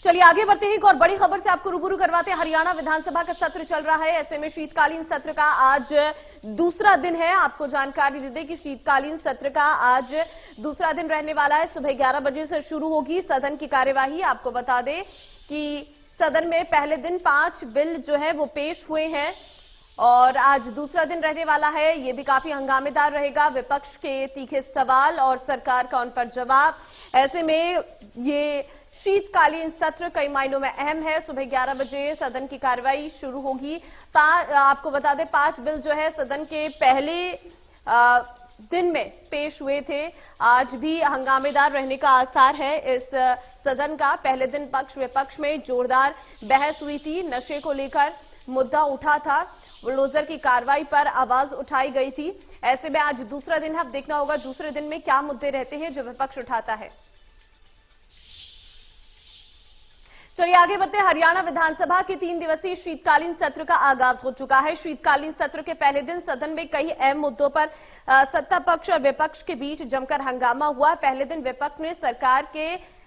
चलिए आगे बढ़ते हैं। एक और बड़ी खबर से आपको रूबरू करवाते हैं। हरियाणा विधानसभा का सत्र चल रहा है। ऐसे में शीतकालीन सत्र का आज दूसरा दिन है। आपको जानकारी दे दें कि शीतकालीन सत्र का आज दूसरा दिन रहने वाला है। सुबह 11 बजे से शुरू होगी सदन की कार्यवाही। आपको बता दें कि सदन में पहले दिन 5 बिल जो है वो पेश हुए हैं और आज दूसरा दिन रहने वाला है। ये भी काफी हंगामेदार रहेगा। विपक्ष के तीखे सवाल और सरकार का उन पर जवाब। ऐसे में ये शीतकालीन सत्र कई मायनों में अहम है। सुबह 11 बजे सदन की कार्रवाई शुरू होगी। आपको बता दें 5 बिल जो है सदन के पहले दिन में पेश हुए थे। आज भी हंगामेदार रहने का आसार है। इस सदन का पहले दिन पक्ष विपक्ष में जोरदार बहस हुई थी। नशे को लेकर मुद्दा उठा था। बुलडोजर की कार्रवाई पर आवाज उठाई गई थी। ऐसे में आज दूसरा दिन है। अब देखना होगा दूसरे दिन में क्या मुद्दे रहते हैं जो विपक्ष उठाता है। चलिए आगे बढ़ते हैं। हरियाणा विधानसभा के 3 दिवसीय शीतकालीन सत्र का आगाज हो चुका है। शीतकालीन सत्र के पहले दिन सदन में कई अहम मुद्दों पर सत्ता पक्ष और विपक्ष के बीच जमकर हंगामा हुआ। पहले दिन विपक्ष ने सरकार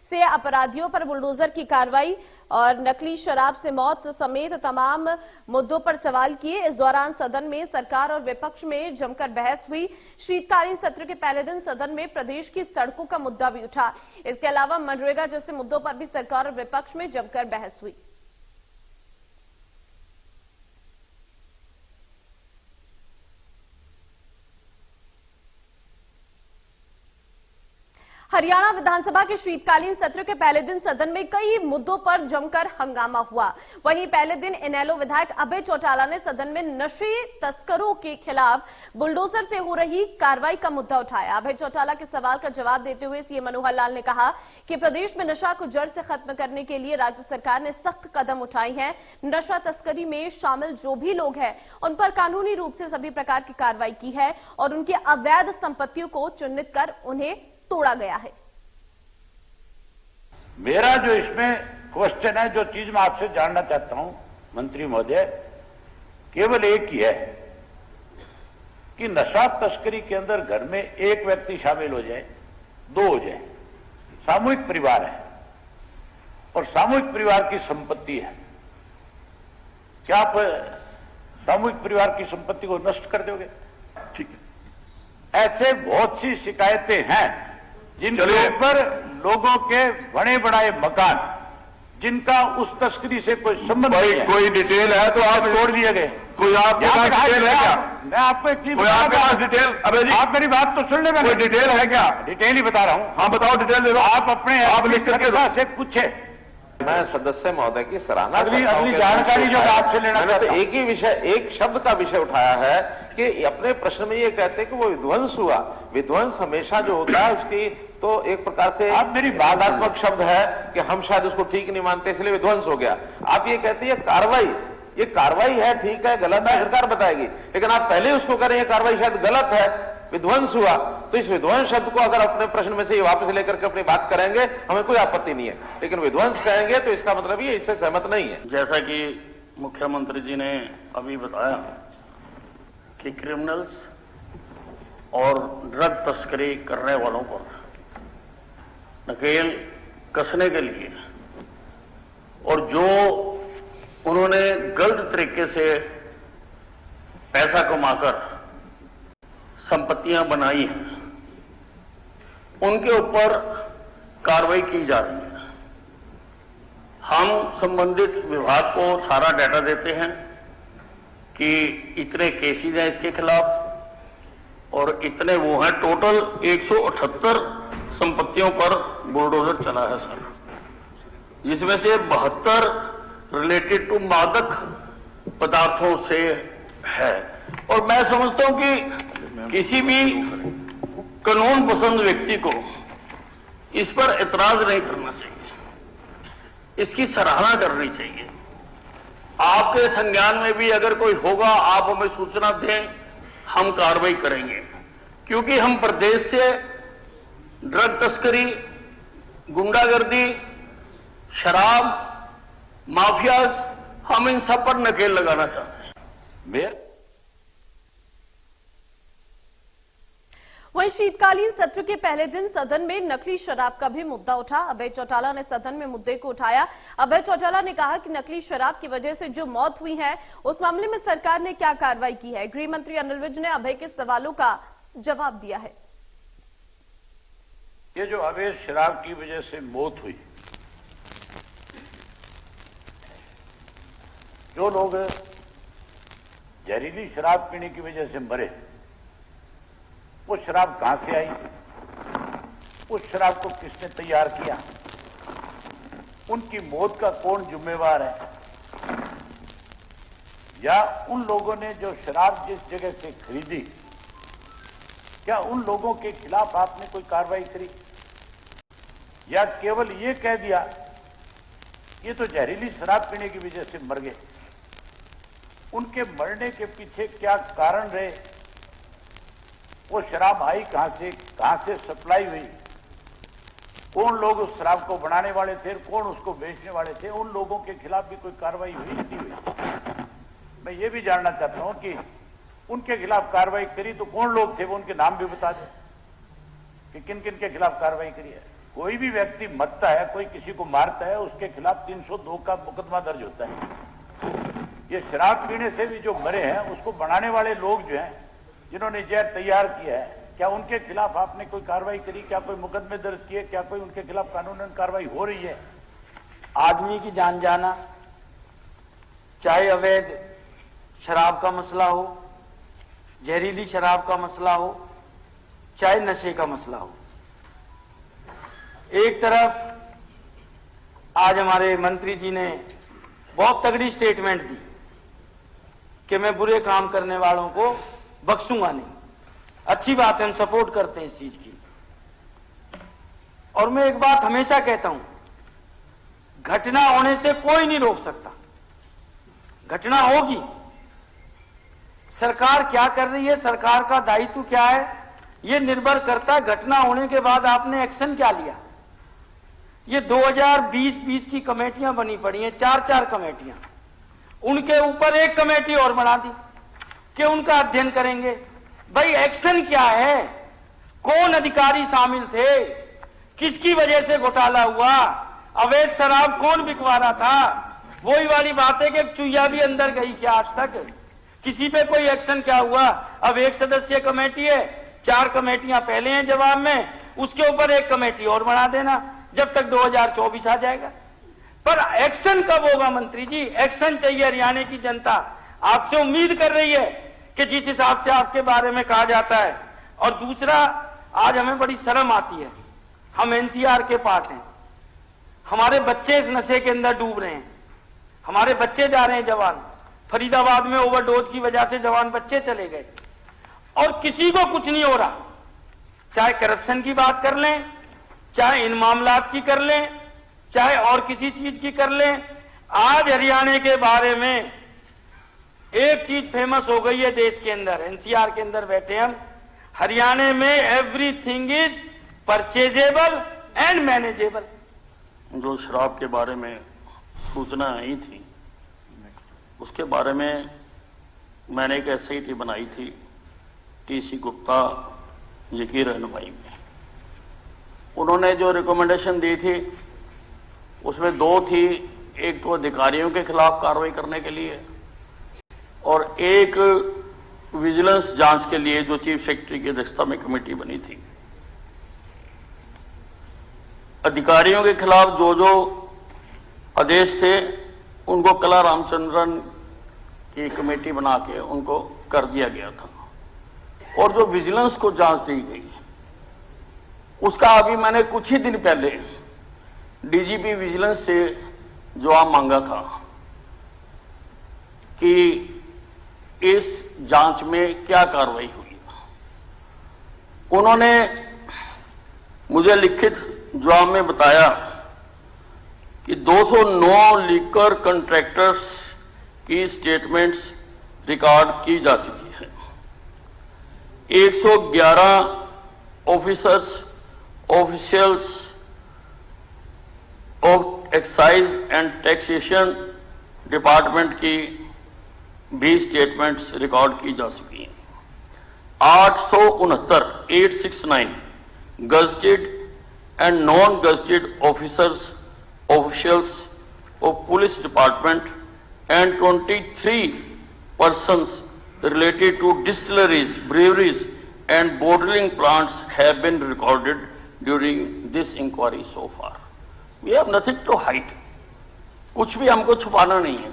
से अपराधियों पर बुलडोजर की कार्रवाई और नकली शराब से मौत समेत तमाम मुद्दों पर सवाल किए। इस दौरान सदन में सरकार और विपक्ष में जमकर बहस हुई। शीतकालीन सत्र के पहले दिन सदन में प्रदेश की सड़कों का मुद्दा भी उठा। इसके अलावा मनरेगा जैसे मुद्दों पर भी सरकार और विपक्ष में जमकर बहस हुई। हरियाणा विधानसभा के शीतकालीन सत्र के पहले दिन सदन में कई मुद्दों पर जमकर हंगामा हुआ। वहीं पहले दिन इनेलो विधायक अभय चौटाला ने सदन में नशे तस्करों के खिलाफ बुलडोजर से हो रही कार्रवाई का मुद्दा उठाया। अभय चौटाला के सवाल का जवाब देते हुए सीएम मनोहर लाल ने कहा कि प्रदेश में नशा को जड़ से खत्म करने के लिए राज्य सरकार ने सख्त कदम उठाए हैं। नशा तस्करी में शामिल जो भी लोग हैं उन पर कानूनी रूप से सभी प्रकार की कार्रवाई की है और उनकी अवैध संपत्तियों को चिन्हित कर उन्हें तोड़ा गया है। मेरा जो इसमें क्वेश्चन है, जो चीज मैं आपसे जानना चाहता हूं मंत्री महोदय, केवल एक ही है कि नशा तस्करी के अंदर घर में एक व्यक्ति शामिल हो जाए, 2 हो जाए, सामूहिक परिवार है और सामूहिक परिवार की संपत्ति है, क्या आप सामूहिक परिवार की संपत्ति को नष्ट कर दोगे? ठीक है। ऐसे बहुत सी शिकायतें हैं जिनके ऊपर लोगों के बड़े बड़े मकान जिनका उस तस्करी से कोई संबंध नहीं है। कोई डिटेल है तो आप तोड़ दिए गए। कोई आपके पास डिटेल है क्या? मैं आपको एक चीज, कोई आपके पास डिटेल? अबे जी, आप मेरी बात तो सुन ले। कोई डिटेल है क्या? डिटेल ही बता रहा हूं। हाँ बताओ, डिटेल दे दो। आप अपने आप लिख करके दो से पूछे। मैं सदस्य महोदय की सराहना अगली जानकारी जो आपसे लेना मैंने तो चाहता हूं। एक ही विषय, एक शब्द का विषय उठाया है कि अपने प्रश्न में ये कहते हैं कि वो विध्वंस हुआ। विध्वंस हमेशा जो होता है उसकी तो एक प्रकार से आप मेरी वादात्मक शब्द है कि हम शायद उसको ठीक नहीं मानते इसलिए विध्वंस हो गया। आप ये कहते हैं कार्रवाई, ये कार्रवाई है, ठीक है, गलत है, सरकार बताएगी, लेकिन आप पहले उसको करें ये कार्रवाई शायद गलत है, विध्वंस हुआ, तो इस विध्वंस शब्द को अगर अपने प्रश्न में से वापस लेकर के अपनी बात करेंगे हमें कोई आपत्ति नहीं है, लेकिन विध्वंस कहेंगे तो इसका मतलब ये इससे सहमत नहीं है। जैसा कि मुख्यमंत्री जी ने अभी बताया कि क्रिमिनल्स और ड्रग तस्करी करने वालों पर नकेल कसने के लिए और जो उन्होंने गलत तरीके से पैसा कमाकर संपत्तियां बनाई हैं उनके ऊपर कार्रवाई की जा रही है। हम संबंधित विभाग को सारा डाटा देते हैं कि इतने केसेज हैं इसके खिलाफ और इतने वो हैं। टोटल 178 संपत्तियों पर बुलडोजर चला है सर, जिसमें से 72 रिलेटेड टू मादक पदार्थों से है। और मैं समझता हूं कि किसी भी कानून पसंद व्यक्ति को इस पर एतराज नहीं करना चाहिए, इसकी सराहना करनी चाहिए। आपके संज्ञान में भी अगर कोई होगा आप हमें सूचना दें, हम कार्रवाई करेंगे, क्योंकि हम प्रदेश से ड्रग तस्करी, गुंडागर्दी, शराब, माफियाज, हम इन सब पर नकेल लगाना चाहते हैं। वहीं शीतकालीन सत्र के पहले दिन सदन में नकली शराब का भी मुद्दा उठा। अभय चौटाला ने सदन में मुद्दे को उठाया। अभय चौटाला ने कहा कि नकली शराब की वजह से जो मौत हुई है उस मामले में सरकार ने क्या कार्रवाई की है। गृह मंत्री अनिल विज ने अभय के सवालों का जवाब दिया है। ये जो अवैध शराब की वजह से मौत हुई, जो लोग जहरीली शराब पीने की वजह से मरे, वो शराब कहां से आई, उस शराब को किसने तैयार किया, उनकी मौत का कौन जिम्मेवार है, या उन लोगों ने जो शराब जिस जगह से खरीदी, क्या उन लोगों के खिलाफ आपने कोई कार्रवाई करी, या केवल ये कह दिया ये तो जहरीली शराब पीने की वजह से मर गए। उनके मरने के पीछे क्या कारण रहे, वो शराब आई कहां से सप्लाई हुई, कौन लोग उस शराब को बनाने वाले थे, कौन उसको बेचने वाले थे, उन लोगों के खिलाफ भी कोई कार्रवाई हुई नहीं हुई। मैं ये भी जानना चाहता हूं कि उनके खिलाफ कार्रवाई करी तो कौन लोग थे, वो उनके नाम भी बता दें कि किन किन के खिलाफ कार्रवाई करी है। कोई भी व्यक्ति मरता है, कोई किसी को मारता है, उसके खिलाफ 302 का मुकदमा दर्ज होता है। ये शराब पीने से भी जो मरे हैं, उसको बनाने वाले लोग जो हैं, जिन्होंने जहर तैयार किया है, क्या उनके खिलाफ आपने कोई कार्रवाई करी, क्या कोई मुकदमे दर्ज किए, क्या कोई उनके खिलाफ कानूनन कार्रवाई हो रही है। आदमी की जान जाना, चाहे अवैध शराब का मसला हो, जहरीली शराब का मसला हो, चाहे नशे का मसला हो। एक तरफ आज हमारे मंत्री जी ने बहुत तगड़ी स्टेटमेंट दी कि मैं बुरे काम करने वालों को बख्शूंगा नहीं। अच्छी बात है, हम सपोर्ट करते हैं इस चीज की। और मैं एक बात हमेशा कहता हूं, घटना होने से कोई नहीं रोक सकता, घटना होगी। सरकार क्या कर रही है, सरकार का दायित्व क्या है, यह निर्भर करता है घटना होने के बाद आपने एक्शन क्या लिया। ये 2020 की कमेटियां बनी पड़ी हैं, 4 कमेटियां, उनके ऊपर एक कमेटी और बना दी कि उनका अध्ययन करेंगे। भाई एक्शन क्या है, कौन अधिकारी शामिल थे, किसकी वजह से घोटाला हुआ, अवैध शराब कौन बिकवा रहा था। वही वाली बात है कि चुईया भी अंदर गई क्या आज तक, किसी पे कोई एक्शन क्या हुआ। अब 1 सदस्यीय कमेटी है, 4 कमेटियां पहले हैं जवाब में, उसके ऊपर एक कमेटी और बना देना जब तक 2024 आ जाएगा। पर एक्शन कब होगा मंत्री जी, एक्शन चाहिए। हरियाणा की जनता आपसे उम्मीद कर रही है कि जिस हिसाब से आपके बारे में कहा जाता है। और दूसरा, आज हमें बड़ी शर्म आती है, हम एनसीआर के पार्ट हैं, हमारे बच्चे इस नशे के अंदर डूब रहे हैं, हमारे बच्चे जा रहे हैं जवान। फरीदाबाद में ओवरडोज की वजह से जवान बच्चे चले गए और किसी को कुछ नहीं हो रहा। चाहे करप्शन की बात कर लें, चाहे इन मामलात की कर लें, चाहे और किसी चीज की कर लें। आज हरियाणा के बारे में एक चीज फेमस हो गई है देश के अंदर, एनसीआर के अंदर बैठे हम, हरियाणा में everything is purchasable and manageable. जो शराब के बारे में सूचना आई थी, उसके बारे में मैंने एक एसआईटी बनाई थी, टीसी गुप्ता जी की रहनुमाई में। उन्होंने जो रिकमेंडेशन दी थी उसमें 2 थी, एक तो अधिकारियों के खिलाफ कार्रवाई करने के लिए और एक विजिलेंस जांच के लिए, जो चीफ सेक्रेटरी की अध्यक्षता में कमेटी बनी थी। अधिकारियों के खिलाफ जो जो आदेश थे उनको कला रामचंद्रन की कमेटी बना के उनको कर दिया गया था। और जो विजिलेंस को जांच दी गई, उसका अभी मैंने कुछ ही दिन पहले डीजीपी विजिलेंस से जवाब मांगा था कि इस जांच में क्या कार्रवाई हुई। उन्होंने मुझे लिखित जवाब में बताया कि 209 लीकर कॉन्ट्रैक्टर्स की स्टेटमेंट्स रिकॉर्ड की जा चुकी है। 111 officials of excise and taxation department की भी स्टेटमेंट्स रिकॉर्ड की जा चुकी हैं। 869 gazetted and non-gazetted officials of police department and 23 persons related to distilleries, breweries and bottling plants have been recorded during this inquiry so far. We have nothing to hide. कुछ भी हमको छुपाना नहीं है.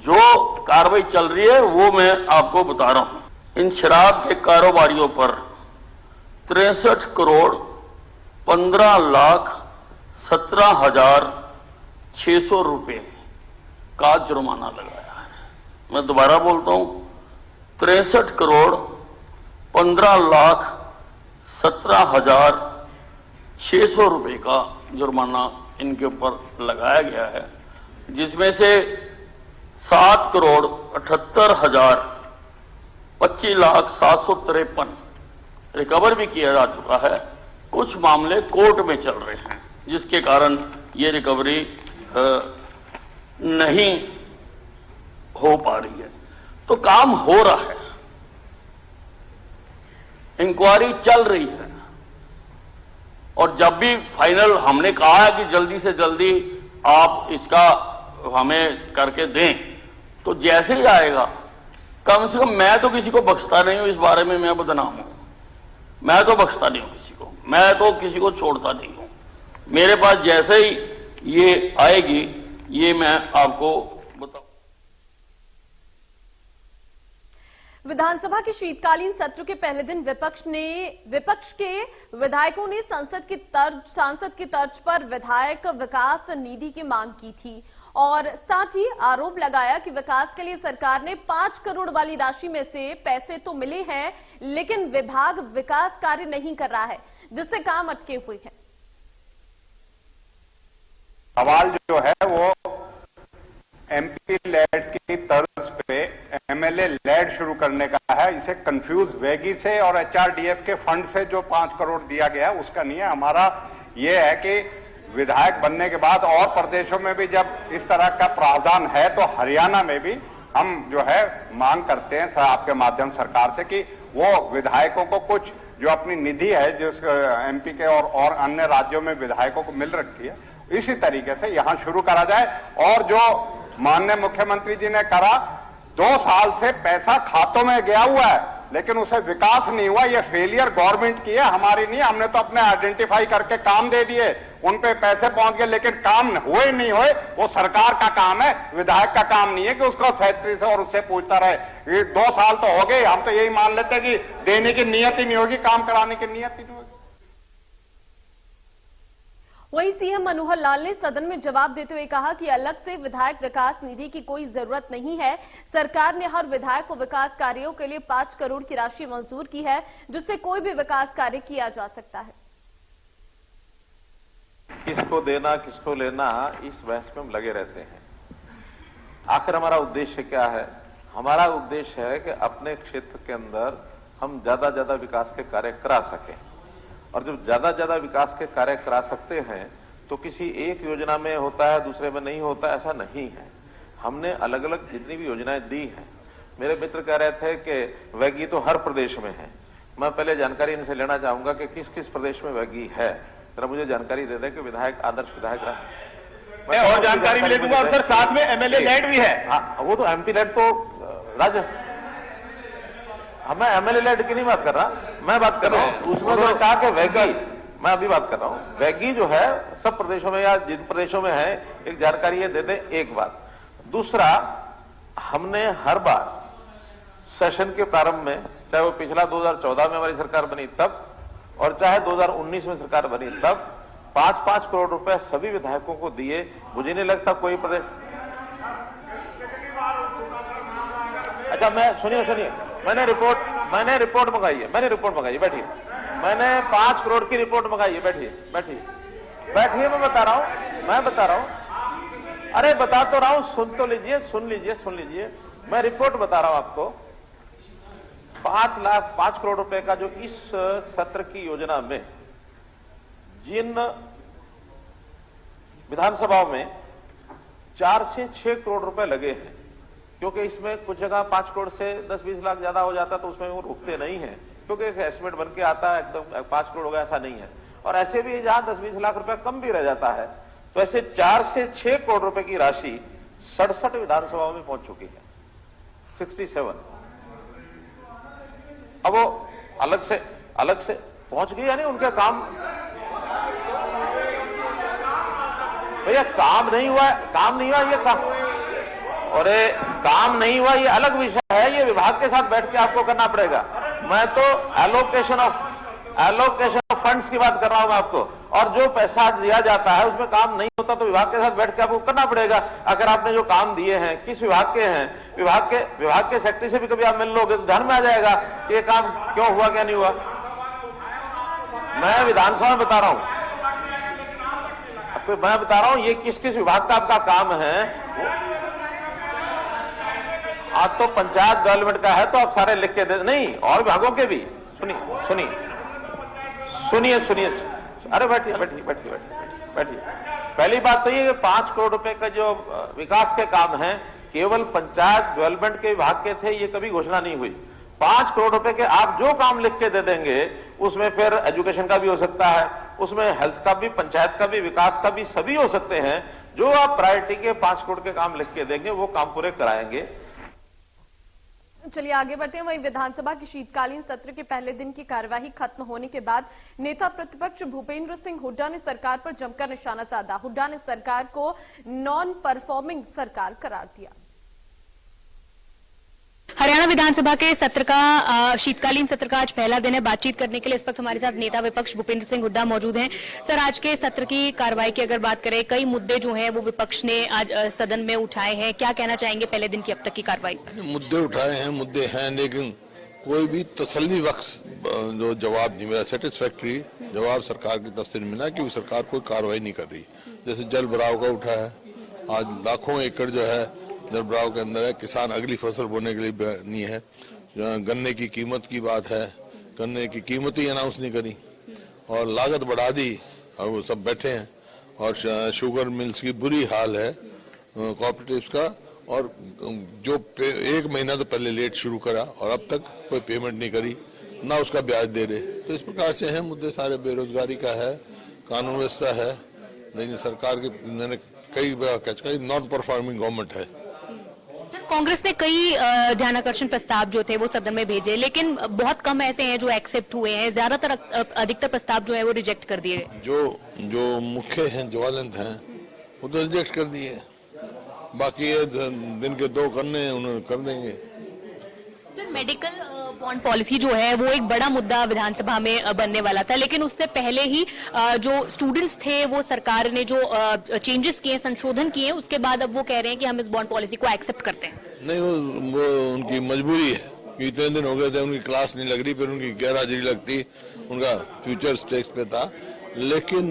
जो कार्रवाई चल रही है वो मैं आपको बता रहा हूं. इन शराब के कारोबारियों पर 63 करोड़ 15,17,600 रुपए का जुर्माना लगाया है. मैं दोबारा बोलता हूं, 63 करोड़ 15,17,600 रुपए का जुर्माना इनके ऊपर लगाया गया है, जिसमें से 7 करोड़ 78,25,753 रिकवर भी किया जा चुका है. कुछ मामले कोर्ट में चल रहे हैं, जिसके कारण ये रिकवरी नहीं हो पा रही है. तो काम हो रहा है, इंक्वायरी चल रही है, और जब भी फाइनल हमने कहा है कि जल्दी से जल्दी आप इसका हमें करके दें, तो जैसे ही आएगा, कम से कम मैं तो किसी को बख्शता नहीं हूं. इस बारे में मैं बदनाम हूं. मैं तो बख्शता नहीं हूं किसी को, मैं तो किसी को छोड़ता नहीं हूं. मेरे पास जैसे ही ये आएगी, ये मैं आपको बताऊं. विधानसभा के शीतकालीन सत्र के पहले दिन विपक्ष के विधायकों ने सांसद की तर्ज पर विधायक विकास निधि की मांग की थी, और साथ ही आरोप लगाया कि विकास के लिए सरकार ने 5 करोड़ वाली राशि में से पैसे तो मिले हैं, लेकिन विभाग विकास कार्य नहीं कर रहा है, जिससे काम अटके हुए हैं. सवाल जो है वो एमपी लेड की तर्ज पे एमएलए लेड शुरू करने का है. इसे कंफ्यूज वेगी से और एचआरडीएफ के फंड से जो 5 करोड़ दिया गया उसका नहीं है. हमारा ये है कि विधायक बनने के बाद और प्रदेशों में भी जब इस तरह का प्रावधान है, तो हरियाणा में भी हम जो है मांग करते हैं आपके माध्यम सरकार से कि वो विधायकों को कुछ जो अपनी निधि है जो एमपी के और अन्य राज्यों में विधायकों को मिल रखी है, इसी तरीके से यहां शुरू करा जाए. और जो माननीय मुख्यमंत्री जी ने करा, 2 साल से पैसा खातों में गया हुआ है, लेकिन उसे विकास नहीं हुआ. ये फेलियर गवर्नमेंट की है, हमारी नहीं. हमने तो अपने आइडेंटिफाई करके काम दे दिए, उन पे पैसे पहुंच गए, लेकिन काम हुए नहीं हुए वो सरकार का काम है, विधायक का काम नहीं है कि उसको सेक्रेटरी से और उससे पूछता रहे. ये 2 साल तो हो गए, हम तो यही मान लेते हैं कि देने की नियत ही नहीं होगी, काम कराने की नियत ही नहीं होगी. वहीं सीएम मनोहर लाल ने सदन में जवाब देते हुए कहा कि अलग से विधायक विकास निधि की कोई जरूरत नहीं है. सरकार ने हर विधायक को विकास कार्यों के लिए 5 करोड़ की राशि मंजूर की है, जिससे कोई भी विकास कार्य किया जा सकता है. किसको देना किसको लेना, इस बहस में हम लगे रहते हैं. आखिर हमारा उद्देश्य क्या है? हमारा उद्देश्य है कि अपने क्षेत्र के अंदर हम ज्यादा ज्यादा विकास के कार्य करा सकें, और जब ज्यादा ज्यादा विकास के कार्य करा सकते हैं तो किसी एक योजना में होता है, दूसरे में नहीं होता, ऐसा नहीं है. हमने अलग अलग जितनी भी योजनाएं दी हैं, मेरे मित्र कह रहे थे कि वैगी तो हर प्रदेश में है. मैं पहले जानकारी इनसे लेना चाहूंगा कि किस किस प्रदेश में वैगी है. जरा मुझे जानकारी दे दें कि विधायक आदर्श विधायक रहा. मैं और जानकारी भी ले दूंगा, और सर साथ में एमएलए लेड भी है. हाँ, वो तो एमपी लेड तो राज्य, मैं एमएलए लेड की नहीं बात कर रहा, मैं बात कर रहा हूं उसमें तो कहा कि वैगी, मैं अभी बात कर रहा हूं वैगी जो है सब प्रदेशों में या जिन प्रदेशों में है, एक जानकारी ये दे दें. एक बात. दूसरा, हमने हर बार सेशन के प्रारंभ में, चाहे वो पिछला 2014 में हमारी सरकार बनी तब, और चाहे 2019 में सरकार बनी तब, 5-5 करोड़ रुपए सभी विधायकों को दिए. मुझे नहीं लगता कोई प्रदेश. अच्छा, मैं सुनिए, मैंने रिपोर्ट मंगाई है, बैठिए. मैंने 5 करोड़ की रिपोर्ट मंगाई है, बैठिए, मैं बता रहा हूं. अरे बता तो रहा हूं, सुन लीजिए. मैं रिपोर्ट बता रहा हूं आपको. 5 करोड़ रुपए का जो इस सत्र की योजना में जिन विधानसभाओं में 4 से 6 करोड़ रुपए लगे हैं, क्योंकि इसमें कुछ जगह 5 करोड़ से 10-20 लाख ज्यादा हो जाता तो उसमें वो रुकते नहीं है, क्योंकि एक एस्टिमेट बन के आता है एकदम 5 करोड़ हो गया, ऐसा नहीं है। और ऐसे भी जहां 10-20 लाख रुपया कम भी रह जाता है, तो ऐसे 4 से 6 करोड़ रुपए की राशि 67 विधानसभाओं में पहुंच चुकी है, 67। अब वो अलग से पहुंच गई, यानी उनके काम, भैया काम नहीं हुआ ये काम, और काम नहीं हुआ ये अलग विषय है, ये विभाग के साथ बैठ के आपको करना पड़ेगा। मैं तो एलोकेशन ऑफ फंड्स की बात कर रहा हूं मैं आपको, और जो पैसा दिया जाता है उसमें काम नहीं होता तो विभाग के साथ बैठ के आपको करना पड़ेगा। अगर आपने जो काम दिए हैं किस विभाग के हैं, विभाग के सेक्रेटरी से भी कभी आप मिल लोगे तो ध्यान में आ जाएगा ये काम क्यों हुआ क्या नहीं हुआ। मैं विधानसभा में बता रहा हूं, मैं बता रहा हूं ये किस किस विभाग का आपका काम है। आज तो पंचायत डेवलपमेंट का है तो आप सारे लिख के दे, नहीं और विभागों के भी। सुनिए, अरे बैठिए। पहली बात तो ये 5 करोड़ रुपए का जो विकास के काम है केवल पंचायत डेवलपमेंट के विभाग के थे, ये कभी घोषणा नहीं हुई। 5 करोड़ रुपए के आप जो काम लिख के दे देंगे उसमें फिर एजुकेशन का भी हो सकता है, उसमें हेल्थ का भी, पंचायत का भी, विकास का भी, सभी हो सकते हैं। जो आप प्रायोरिटी के 5 करोड़ के काम लिख के देंगे वो काम पूरे कराएंगे। चलिए आगे बढ़ते हैं। वहीं विधानसभा की शीतकालीन सत्र के पहले दिन की कार्यवाही खत्म होने के बाद नेता प्रतिपक्ष भूपेंद्र सिंह हुड्डा ने सरकार पर जमकर निशाना साधा। हुड्डा ने सरकार को नॉन परफॉर्मिंग सरकार करार दिया। हरियाणा विधानसभा के सत्र का शीतकालीन सत्र का आज पहला दिन है। बातचीत करने के लिए इस वक्त हमारे साथ नेता विपक्ष भूपेंद्र सिंह हुड्डा मौजूद हैं। सर, आज के सत्र की कार्रवाई की अगर बात करें, कई मुद्दे जो हैं वो विपक्ष ने आज सदन में उठाए हैं, क्या कहना चाहेंगे पहले दिन की अब तक की कार्रवाई? मुद्दे उठाए हैं, मुद्दे हैं, लेकिन कोई भी तसल्ली बख्श जो जवाब नहीं मिला, सेटिस्फैक्ट्री जवाब सरकार की तरफ से नहीं मिला, क्योंकि सरकार कोई कार्रवाई नहीं कर रही। जैसे जल भराव का उठा है, आज लाखों एकड़ जो है जल भराव के अंदर है, किसान अगली फसल बोने के लिए नहीं है। गन्ने की कीमत की बात है, गन्ने की कीमत ही अनाउंस नहीं करी और लागत बढ़ा दी, और वो सब बैठे हैं। और शुगर मिल्स की बुरी हाल है कोऑपरेटिव्स का, और जो 1 महीना तो पहले लेट शुरू करा और अब तक कोई पेमेंट नहीं करी, ना उसका ब्याज दे रहे। तो इस प्रकार से हैं मुद्दे सारे, बेरोजगारी का है, कानून व्यवस्था है, लेकिन सरकार की मैंने कई नॉन परफॉर्मिंग गवर्नमेंट है। कांग्रेस ने कई ध्यानाकर्षण प्रस्ताव जो थे वो सदन में भेजे, लेकिन बहुत कम ऐसे हैं जो एक्सेप्ट हुए हैं। ज्यादातर अधिकतर प्रस्ताव जो है वो रिजेक्ट कर दिए गए। जो मुख्य हैं, ज्वलंत हैं, वो तो रिजेक्ट कर दिए। बाकी ये दिन के 2 करने उन्हें कर देंगे। सर, मेडिकल बॉन्ड पॉलिसी जो है वो एक बड़ा मुद्दा विधानसभा में बनने वाला था, लेकिन उससे पहले ही जो स्टूडेंट्स थे वो सरकार ने जो चेंजेस किए, संशोधन किए, उसके बाद अब वो कह रहे हैं कि हम इस बॉन्ड पॉलिसी को एक्सेप्ट करते हैं। नहीं, वो उनकी मजबूरी है कि इतने दिन हो गए थे उनकी क्लास नहीं लग रही, फिर उनकी गैर हाजिरी लगती, उनका फ्यूचर स्टेक्स पे था, लेकिन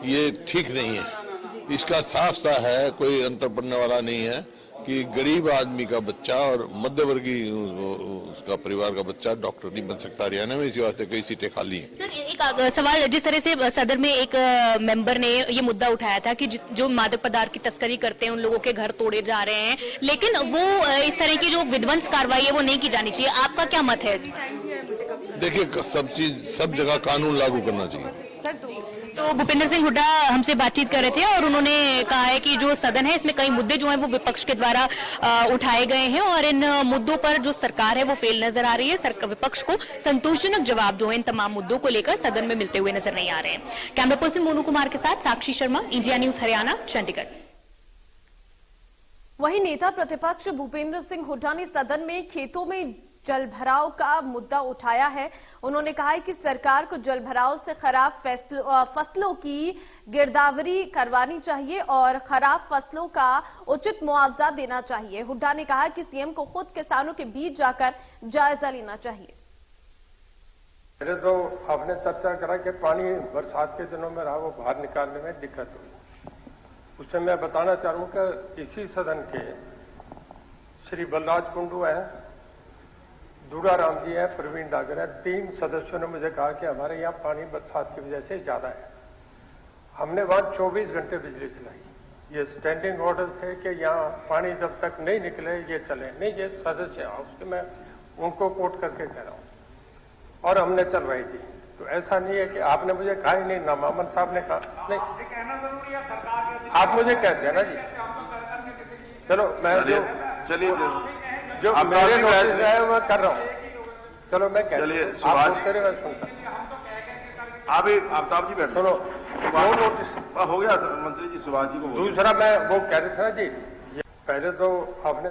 ये ठीक नहीं है। इसका साफ सा है, कोई अंतर पड़ने वाला नहीं है कि गरीब आदमी का बच्चा और मध्यवर्गीय उसका परिवार का बच्चा डॉक्टर नहीं बन सकता हरियाणा में, इसी वास्ते कई सीटें खाली हैं। सर, एक सवाल, जिस तरह से सदन में एक मेंबर ने ये मुद्दा उठाया था कि जो मादक पदार्थ की तस्करी करते हैं उन लोगों के घर तोड़े जा रहे हैं, लेकिन वो इस तरह की जो विध्वंस कार्रवाई है वो नहीं की जानी चाहिए, आपका क्या मत है इसमें? देखिए, सब जगह कानून लागू करना चाहिए। तो भूपेंद्र सिंह हुड्डा हमसे बातचीत कर रहे थे और उन्होंने कहा है कि जो सदन है इसमें कई मुद्दे जो हैं वो विपक्ष के द्वारा उठाए गए हैं और इन मुद्दों पर जो सरकार है वो फेल नजर आ रही है। विपक्ष को संतोषजनक जवाब जो है इन तमाम मुद्दों को लेकर सदन में मिलते हुए नजर नहीं आ रहे हैं। कैमरा पर्सन मोनू कुमार के साथ साक्षी शर्मा, इंडिया न्यूज हरियाणा, चंडीगढ़। वहीं नेता प्रतिपक्ष भूपेंद्र सिंह हुड्डा ने सदन में खेतों में जल भराव का मुद्दा उठाया है। उन्होंने कहा है कि सरकार को जल भराव से खराब फसलों की गिरदावरी करवानी चाहिए और खराब फसलों का उचित मुआवजा देना चाहिए। हुड्डा ने कहा कि सीएम को खुद किसानों के बीच जाकर जायजा लेना चाहिए। पहले तो आपने चर्चा करा कि पानी बरसात के दिनों में रहा वो बाहर निकालने में दिक्कत हुई। उसमें मैं बताना चाहूँ कि इसी सदन के श्री बलराज कुंडू है, दूरा राम जी है, प्रवीण डागर है, 3 सदस्यों ने मुझे कहा कि हमारे यहाँ पानी बरसात की वजह से ज्यादा है। हमने वहां 24 घंटे बिजली चलाई ये स्टैंडिंग ऑर्डर थे कि यहाँ पानी जब तक नहीं निकले ये चले नहीं, ये सदस्य हाउस के मैं उनको कोट करके कह रहा हूँ और हमने चलवाई थी। तो ऐसा नहीं है कि आपने मुझे कहा ही नहीं, ना मामन साहब ने कहा नहीं, आप मुझे कहते हैं ना जी। चलो मैं चलिए जो मेरे नोटिस में है वो कर रहा हूँ। चलो मैं कह चलिए, आप करे मैं सुनता। अभी आफ्ताब जी बैठ सुनो वो नोटिस हो गया मंत्री जी, सुभाष जी को दूसरा मैं वो कह रहे थे ना जी, पहले तो आपने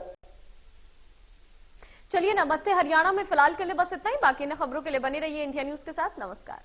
चलिए नमस्ते हरियाणा में फिलहाल के लिए बस इतना ही। बाकी इन खबरों के लिए बने रहिए इंडिया न्यूज के साथ। नमस्कार।